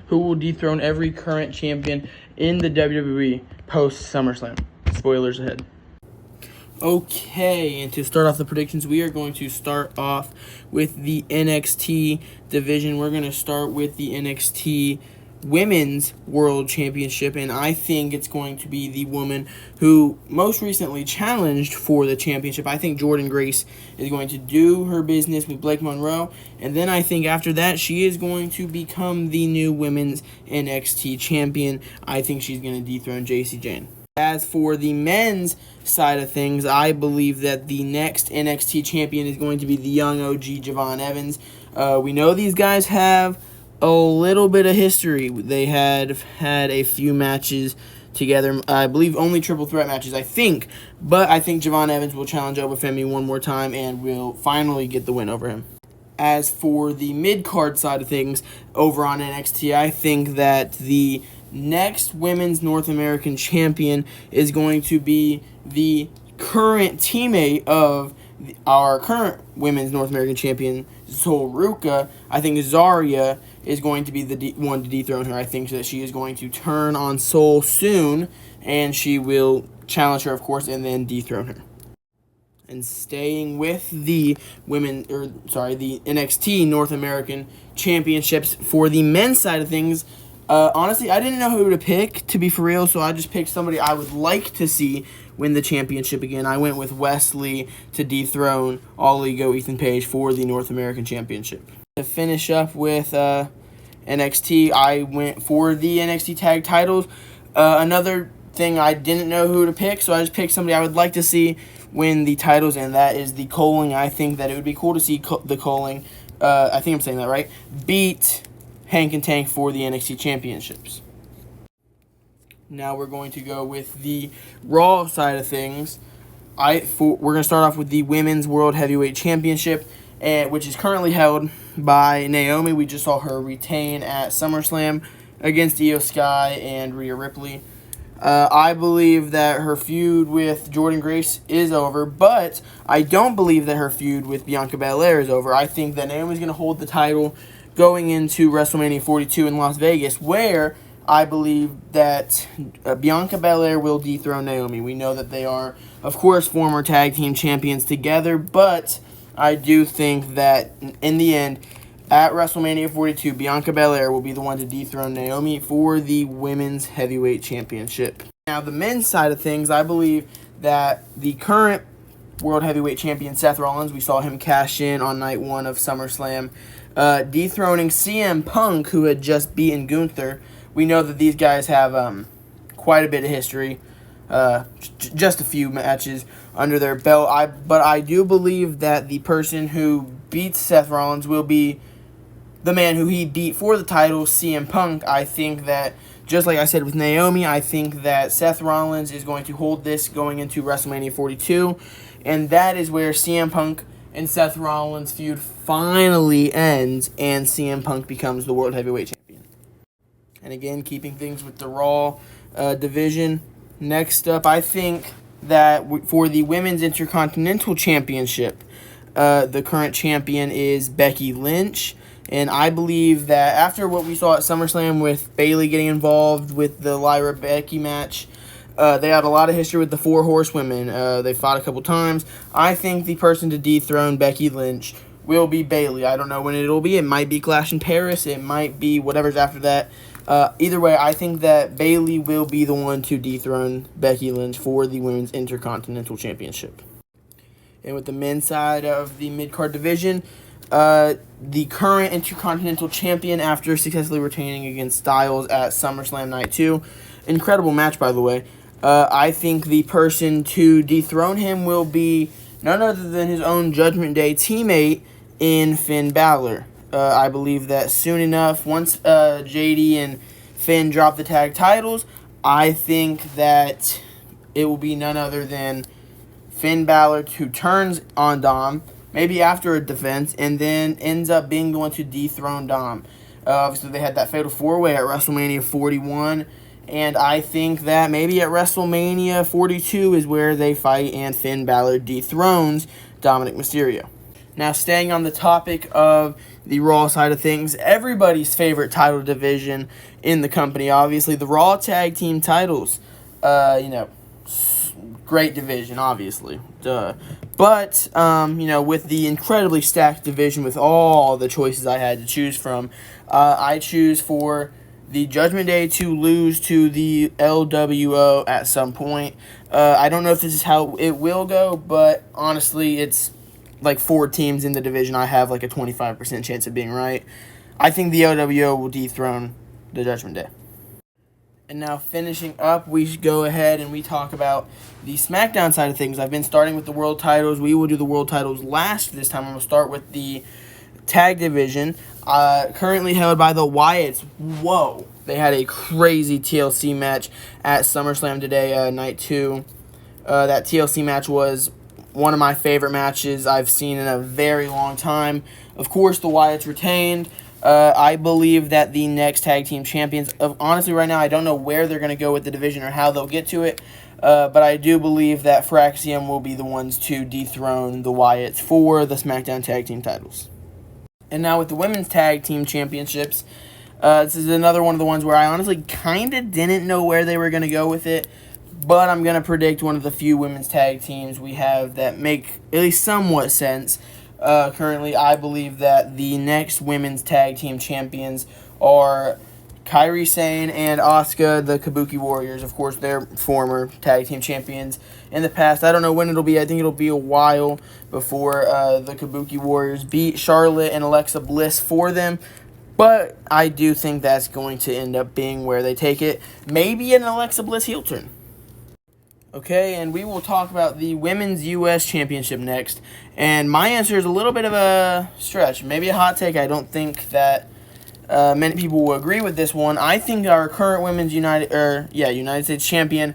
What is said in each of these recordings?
who will dethrone every current champion in the WWE post SummerSlam. Spoilers ahead. Okay, and to start off the predictions, we are going to start off with the NXT division. We're going to start with the NXT Women's World Championship, and I think it's going to be the woman who most recently challenged for the championship. I think Jordynne Grace is going to do her business with Blake Monroe, and then I think after that she is going to become the new Women's NXT Champion. I think she's going to dethrone Jacy Jayne. As for the men's side of things, I believe that the next NXT champion is going to be the young OG Javon Evans. We know these guys have a little bit of history. They had a few matches together. I believe only triple threat matches, I think. But I think Javon Evans will challenge Obafemi one more time and will finally get the win over him. As for the mid-card side of things over on NXT, I think that the next Women's North American Champion is going to be the current teammate of our current Women's North American Champion, Sol Ruca. I think Zarya is going to be the one to dethrone her. I think that she is going to turn on Sol soon, and she will challenge her, of course, and then dethrone her. And staying with the the NXT North American Championships for the men's side of things, honestly, I didn't know who to pick, to be for real, so I just picked somebody I would like to see win the championship again. I went with Wesley to dethrone All Ego Ethan Page for the North American Championship. To finish up with NXT, I went for the NXT Tag Titles. Another thing, I didn't know who to pick, so I just picked somebody I would like to see win the titles, and that is the Coling. I think that it would be cool to see the Coling, I think I'm saying that right, beat Hank and Tank for the NXT Championships. Now we're going to go with the Raw side of things. We're going to start off with the Women's World Heavyweight Championship, which is currently held by Naomi. We just saw her retain at SummerSlam against Io Sky and Rhea Ripley. I believe that her feud with Jordynne Grace is over, but I don't believe that her feud with Bianca Belair is over. I think that Naomi's going to hold the title going into WrestleMania 42 in Las Vegas, where I believe that Bianca Belair will dethrone Naomi. We know that they are, of course, former tag team champions together, but I do think that in the end, at WrestleMania 42, Bianca Belair will be the one to dethrone Naomi for the Women's Heavyweight Championship. Now, the men's side of things, I believe that the current World Heavyweight Champion, Seth Rollins, we saw him cash in on night one of SummerSlam, dethroning CM Punk, who had just beaten Gunther. We know that these guys have quite a bit of history, just a few matches under their belt. But I do believe that the person who beats Seth Rollins will be the man who he beat for the title, CM Punk. I think that, just like I said with Naomi, I think that Seth Rollins is going to hold this going into WrestleMania 42, and that is where CM Punk and Seth Rollins' feud finally ends, and CM Punk becomes the World Heavyweight Champion. And again, keeping things with the Raw division, next up, I think that for the Women's Intercontinental Championship, the current champion is Becky Lynch. And I believe that after what we saw at SummerSlam with Bayley getting involved with the Lyra Becky match, they had a lot of history with the Four Horsewomen. They fought a couple times. I think the person to dethrone Becky Lynch will be Bayley. I don't know when it'll be. It might be Clash in Paris. It might be whatever's after that. Either way, I think that Bayley will be the one to dethrone Becky Lynch for the Women's Intercontinental Championship. And with the men's side of the mid-card division, the current Intercontinental Champion, after successfully retaining against Styles at SummerSlam Night 2. Incredible match, by the way. I think the person to dethrone him will be none other than his own Judgment Day teammate in Finn Balor. I believe that soon enough, once JD and Finn drop the tag titles, I think that it will be none other than Finn Balor who turns on Dom, maybe after a defense, and then ends up being the one to dethrone Dom. Obviously, they had that fatal four-way at WrestleMania 41, and I think that maybe at WrestleMania 42 is where they fight and Finn Balor dethrones Dominic Mysterio. Now, staying on the topic of the Raw side of things, everybody's favorite title division in the company, obviously, the Raw Tag Team titles. Great division, obviously. Duh. But, with the incredibly stacked division with all the choices I had to choose from, I choose for the Judgment Day to lose to the LWO at some point. I don't know if this is how it will go, but honestly, it's like 4 teams in the division. I have like a 25% chance of being right. I think the LWO will dethrone the Judgment Day. And now finishing up, we go ahead and we talk about the SmackDown side of things. I've been starting with the world titles. We will do the world titles last this time. I'm going to start with the tag division, currently held by the Wyatts. Whoa. They had a crazy TLC match at SummerSlam today, night 2. That TLC match was one of my favorite matches I've seen in a very long time. Of course, the Wyatts retained. I believe that the next tag team champions, honestly, right now, I don't know where they're going to go with the division or how they'll get to it, but I do believe that Fraxium will be the ones to dethrone the Wyatts for the SmackDown tag team titles. And now with the women's tag team championships, this is another one of the ones where I honestly kind of didn't know where they were going to go with it, but I'm going to predict one of the few women's tag teams we have that make at least somewhat sense. Currently, I believe that the next women's tag team champions are Kairi Sane and Asuka, the Kabuki Warriors. Of course, they're former tag team champions in the past. I don't know when it'll be. I think it'll be a while before the Kabuki Warriors beat Charlotte and Alexa Bliss for them. But I do think that's going to end up being where they take it. Maybe an Alexa Bliss heel turn. Okay, and we will talk about the Women's U.S. Championship next. And my answer is a little bit of a stretch, maybe a hot take. I don't think that many people will agree with this one. I think our current Women's United States champion,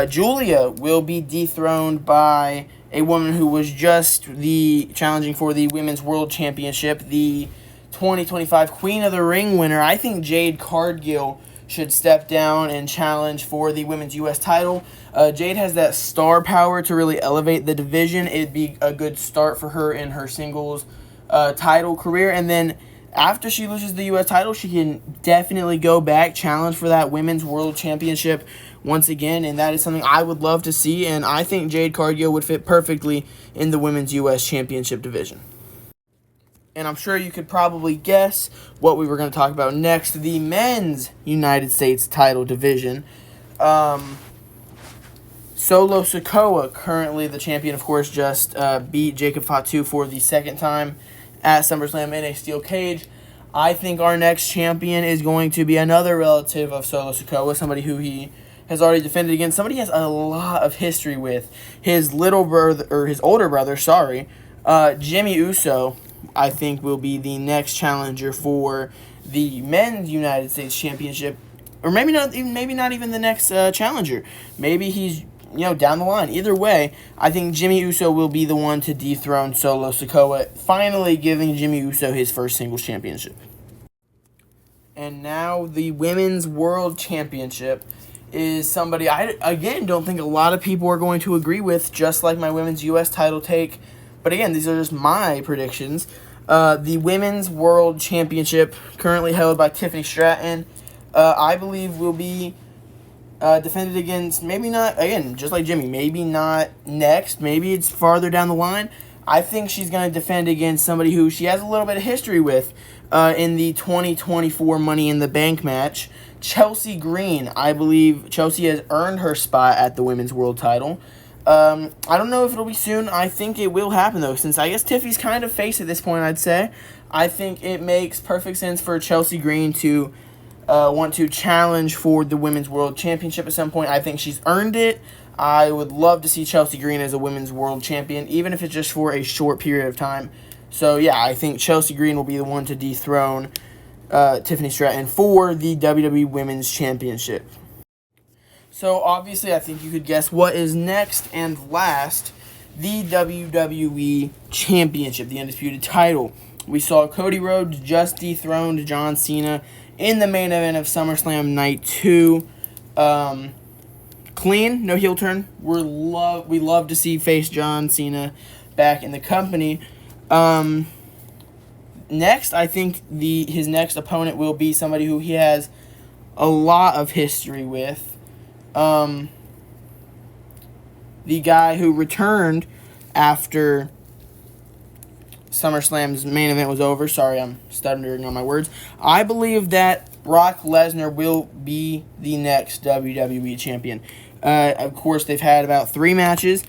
Julia, will be dethroned by a woman who was just challenging for the Women's World Championship, the 2025 Queen of the Ring winner. I think Jade Cargill should step down and challenge for the Women's U.S. title. Jade has that star power to really elevate the division. It'd be a good start for her in her singles title career. And then after she loses the U.S. title, she can definitely go back, challenge for that Women's World Championship once again. And that is something I would love to see. And I think Jade Cargill would fit perfectly in the Women's U.S. Championship division. And I'm sure you could probably guess what we were going to talk about next, the Men's United States title division. Solo Sikoa, currently the champion, of course, just beat Jacob Fatu for the second time at SummerSlam in a steel cage. I think our next champion is going to be another relative of Solo Sikoa, somebody who he has already defended against, somebody he has a lot of history with. His older brother, Jimmy Uso, I think will be the next challenger for the Men's United States Championship, or maybe not even the next challenger. Maybe he's down the line. Either way, I think Jimmy Uso will be the one to dethrone Solo Sikoa, finally giving Jimmy Uso his first singles championship. And now the Women's World Championship is somebody I, again, don't think a lot of people are going to agree with, just like my Women's U.S. title take. But again, these are just my predictions. The Women's World Championship, currently held by Tiffany Stratton, I believe will be defended against, maybe not, again, just like Jimmy, maybe not next, maybe it's farther down the line. I think she's going to defend against somebody who she has a little bit of history with in the 2024 Money in the Bank match, Chelsea Green. I believe Chelsea has earned her spot at the Women's World title. I don't know if it'll be soon. I think it will happen, though, since I guess Tiffy's kind of face at this point, I'd say. I think it makes perfect sense for Chelsea Green to want to challenge for the Women's World Championship at some point. I think she's earned it. I would love to see Chelsea Green as a Women's World Champion, even if it's just for a short period of time. So, yeah, I think Chelsea Green will be the one to dethrone Tiffany Stratton for the WWE Women's Championship. So, obviously, I think you could guess what is next and last, the WWE Championship, the undisputed title. We saw Cody Rhodes just dethroned John Cena in the main event of SummerSlam Night 2. Clean, no heel turn. We love to see face John Cena back in the company. Next, I think his next opponent will be somebody who he has a lot of history with. The guy who returned after SummerSlam's main event was over. Sorry, I'm stuttering on my words. I believe that Brock Lesnar will be the next WWE champion. Of course, they've had about 3 matches.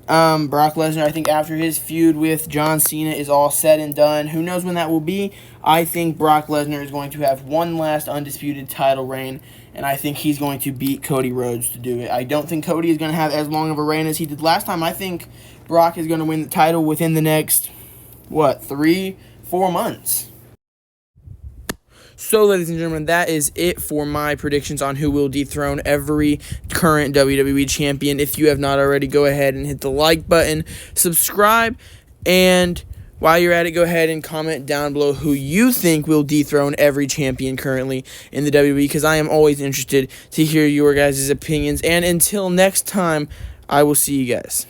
Brock Lesnar, I think after his feud with John Cena is all said and done, who knows when that will be, I think Brock Lesnar is going to have one last undisputed title reign, and I think he's going to beat Cody Rhodes to do it. I don't think Cody is going to have as long of a reign as he did last time. I think Brock is going to win the title within the next, 3-4 months. So, ladies and gentlemen, that is it for my predictions on who will dethrone every current WWE champion. If you have not already, go ahead and hit the like button, subscribe, and while you're at it, go ahead and comment down below who you think will dethrone every champion currently in the WWE, because I am always interested to hear your guys' opinions. And until next time, I will see you guys.